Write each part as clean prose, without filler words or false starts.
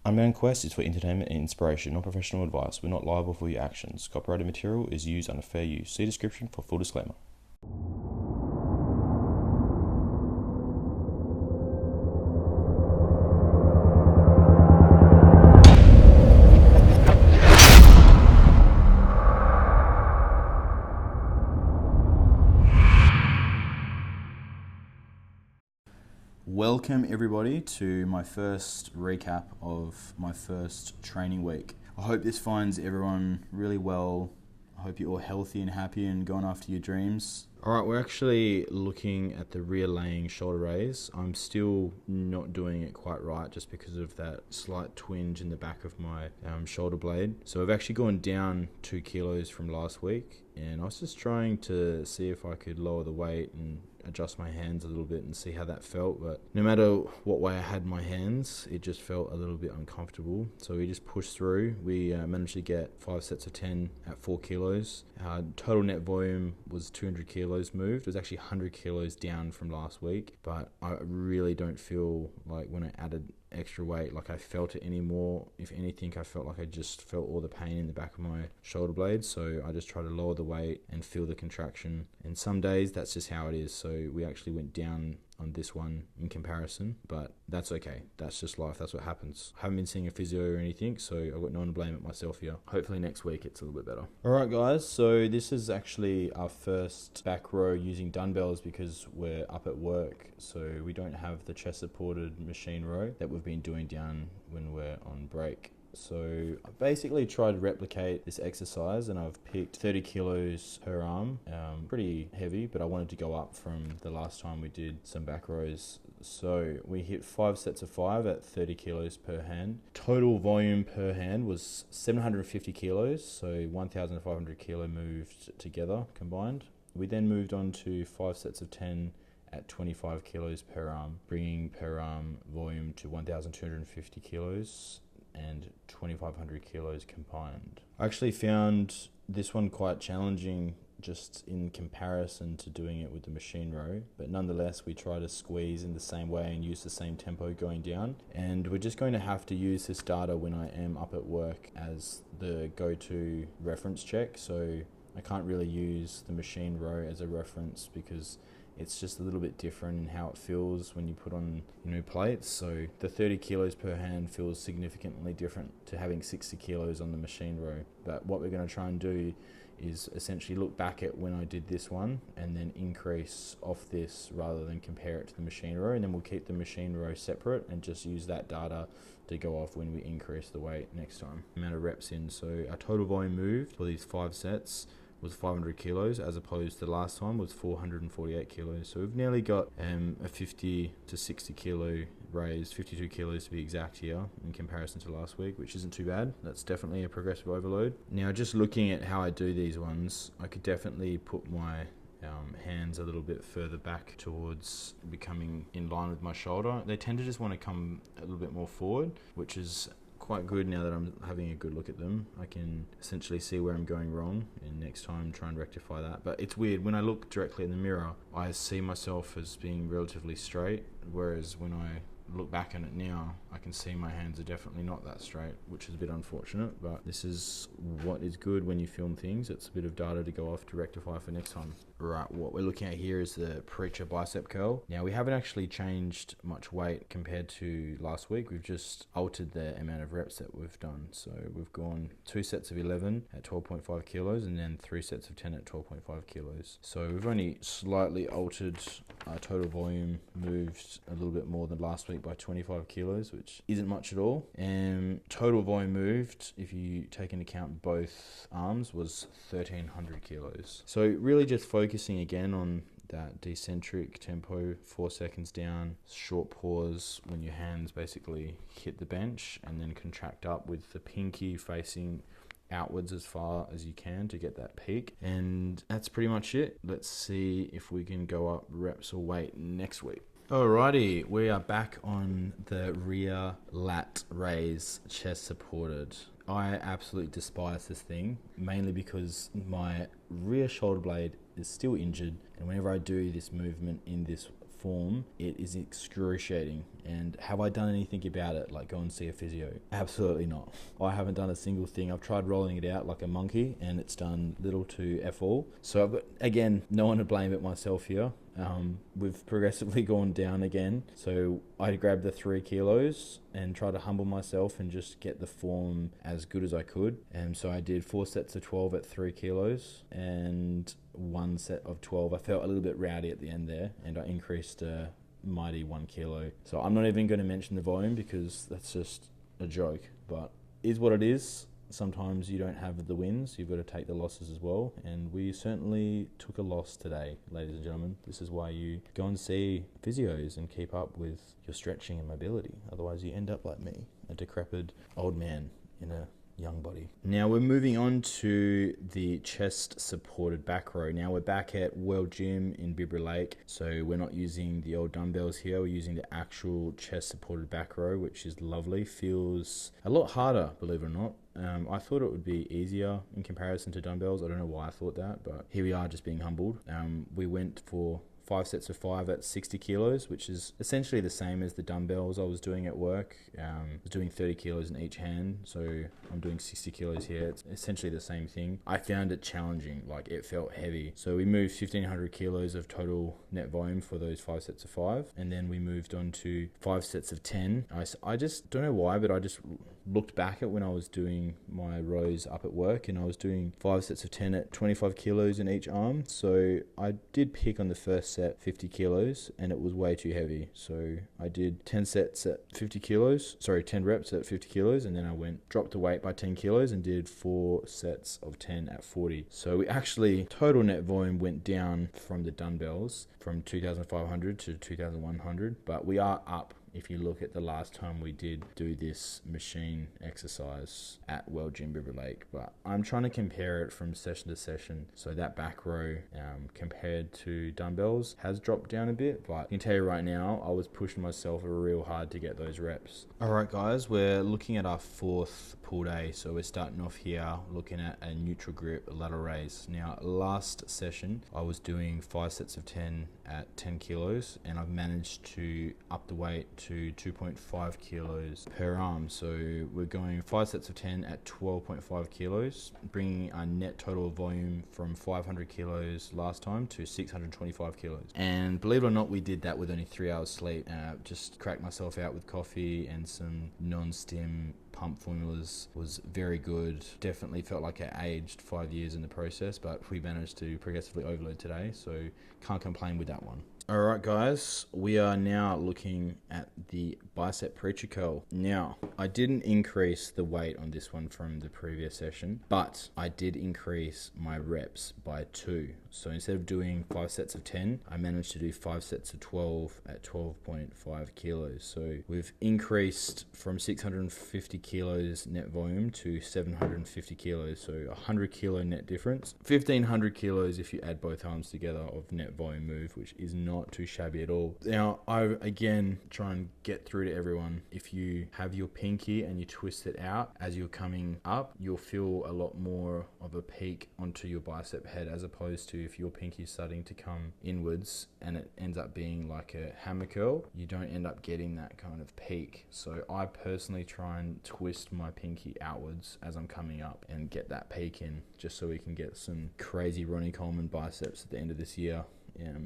Unbound Quest is for entertainment and inspiration, not professional advice. We're not liable for your actions. Copyrighted material is used under fair use. See description for full disclaimer. Welcome everybody to my first recap of my first training week. I hope this finds everyone really well. I hope you're all healthy and happy and going after your dreams. Alright, we're actually looking at the rear laying shoulder raise. I'm still not doing it quite right just because of that slight twinge in the back of my shoulder blade. So I've actually gone down 2 kilos from last week, and I was just trying to see if I could lower the weight and adjust my hands a little bit and see how that felt. But no matter what way I had my hands, it just felt a little bit uncomfortable. So we just pushed through. We managed to get 5 sets of 10 at 4 kilos. Total net volume was 200 kilos moved. It was actually 100 kilos down from last week, but I really don't feel like when I added extra weight like I felt it anymore. If anything, I felt like I just felt all the pain in the back of my shoulder blade. So I just try to lower the weight and feel the contraction, and some days that's just how it is. So we actually went down on this one in comparison, but that's okay. That's just life. That's what happens. I haven't been seeing a physio or anything, so I've got no one to blame it myself here. Hopefully next week it's a little bit better. Alright guys, so this is actually our first back row using dumbbells because we're up at work, so we don't have the chest supported machine row that we've been doing down when we're on break. So I basically tried to replicate this exercise, and I've picked 30 kilos per arm. Pretty heavy, but I wanted to go up from the last time we did some back rows. So we hit 5 sets of 5 at 30 kilos per hand. Total volume per hand was 750 kilos, so 1,500 kilo moved together combined. We then moved on to 5 sets of 10 at 25 kilos per arm, bringing per arm volume to 1,250 kilos and 2,500 kilos combined. I actually found this one quite challenging just in comparison to doing it with the machine row, but nonetheless we try to squeeze in the same way and use the same tempo going down, and we're just going to have to use this data when I am up at work as the go-to reference check. So I can't really use the machine row as a reference because it's just a little bit different in how it feels when you put on new plates. So the 30 kilos per hand feels significantly different to having 60 kilos on the machine row. But what we're going to try and do is essentially look back at when I did this one and then increase off this rather than compare it to the machine row. And then we'll keep the machine row separate and just use that data to go off when we increase the weight next time. Amount of reps in. So our total volume moved for these 5 sets was 500 kilos, as opposed to the last time was 448 kilos. So we've nearly got a 50 to 60 kilo raise, 52 kilos to be exact here in comparison to last week, which isn't too bad. That's definitely a progressive overload. Now, just looking at how I do these ones, I could definitely put my hands a little bit further back towards becoming in line with my shoulder. They tend to just want to come a little bit more forward, which is quite good. Now that I'm having a good look at them, I can essentially see where I'm going wrong, and next time try and rectify that. But it's weird, when I look directly in the mirror, I see myself as being relatively straight, whereas when I look back at it now, I can see my hands are definitely not that straight, which is a bit unfortunate, but this is what is good when you film things. It's a bit of data to go off to rectify for next time. Right, what we're looking at here is the Preacher bicep curl. Now, we haven't actually changed much weight compared to last week. We've just altered the amount of reps that we've done. So we've gone 2 sets of 11 at 12.5 kilos and then 3 sets of 10 at 12.5 kilos. So we've only slightly altered our total volume, moved a little bit more than last week by 25 kilos, which isn't much at all. And total volume moved, if you take into account both arms, was 1,300 kilos. So really just focusing again on that decentric tempo, 4 seconds down, short pause when your hands basically hit the bench, and then contract up with the pinky facing outwards as far as you can to get that peak. And that's pretty much it. Let's see if we can go up reps or weight next week. Alrighty, we are back on the rear lat raise chest supported. I absolutely despise this thing, mainly because my rear shoulder blade is still injured, and whenever I do this movement in this form, it is excruciating. And have I done anything about it, like go and see a physio? Absolutely not. I haven't done a single thing. I've tried rolling it out like a monkey and it's done little to F all. So I've got, again, no one to blame but myself here. We've progressively gone down again. So I grabbed the 3 kilos and tried to humble myself and just get the form as good as I could. And so I did 4 sets of 12 at 3 kilos and 1 set of 12. I felt a little bit rowdy at the end there and I increased a mighty 1 kilo. So I'm not even going to mention the volume because that's just a joke, but is what it is. Sometimes you don't have the wins, you've got to take the losses as well, and we certainly took a loss today, ladies and gentlemen. This is why you go and see physios and keep up with your stretching and mobility. Otherwise you end up like me, a decrepit old man in a young body. Now we're moving on to the chest supported back row. Now we're back at World Gym in Bibra Lake, so we're not using the old dumbbells here, we're using the actual chest supported back row, which is lovely. Feels a lot harder, believe it or not. I thought it would be easier in comparison to dumbbells. I don't know why I thought that, but here we are just being humbled. We went for 5 sets of 5 at 60 kilos, which is essentially the same as the dumbbells I was doing at work. I was doing 30 kilos in each hand, so I'm doing 60 kilos here. It's essentially the same thing. I found it challenging, like it felt heavy. So we moved 1,500 kilos of total net volume for those 5 sets of 5, and then we moved on to 5 sets of 10. I just don't know why, but I just looked back at when I was doing my rows up at work and I was doing 5 sets of 10 at 25 kilos in each arm. So I did pick on the first set 50 kilos and it was way too heavy. So I did 10 sets at 50 kilos, 10 reps at 50 kilos, and then I dropped the weight by 10 kilos and did 4 sets of 10 at 40. So we actually, total net volume went down from the dumbbells from 2,500 to 2,100, but we are up if you look at the last time we did do this machine exercise at World Gym Bibra Lake. But I'm trying to compare it from session to session. So that back row compared to dumbbells has dropped down a bit, but I can tell you right now, I was pushing myself real hard to get those reps. All right, guys, we're looking at our 4th pull day. So we're starting off here looking at a neutral grip lateral raise. Now, last session, I was doing 5 sets of 10 at 10 kilos, and I've managed to up the weight to 2.5 kilos per arm. So we're going 5 sets of 10 at 12.5 kilos, bringing our net total volume from 500 kilos last time to 625 kilos. And believe it or not, we did that with only 3 hours sleep. Just cracked myself out with coffee and some non-stim pump formulas. Was very good. Definitely felt like I aged 5 years in the process, but we managed to progressively overload today, so can't complain with that one. Alright guys, we are now looking at the bicep preacher curl. Now, I didn't increase the weight on this one from the previous session, but I did increase my reps by 2. So instead of doing 5 sets of 10, I managed to do 5 sets of 12 at 12.5 kilos. So we've increased from 650 kilos net volume to 750 kilos. So 100 kilo net difference. 1,500 kilos if you add both arms together of net volume move, which is not too shabby at all. Now, I again try and get through to everyone. If you have your pinky and you twist it out as you're coming up, you'll feel a lot more of a peak onto your bicep head, as opposed to if your pinky is starting to come inwards and it ends up being like a hammer curl, you don't end up getting that kind of peak. So I personally try and twist my pinky outwards as I'm coming up and get that peak in, just so we can get some crazy Ronnie Coleman biceps at the end of this year.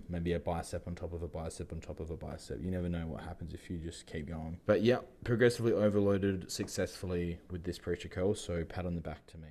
Maybe a bicep on top of a bicep on top of a bicep. You never know what happens if you just keep going. But yeah, progressively overloaded successfully with this preacher curl, so pat on the back to me.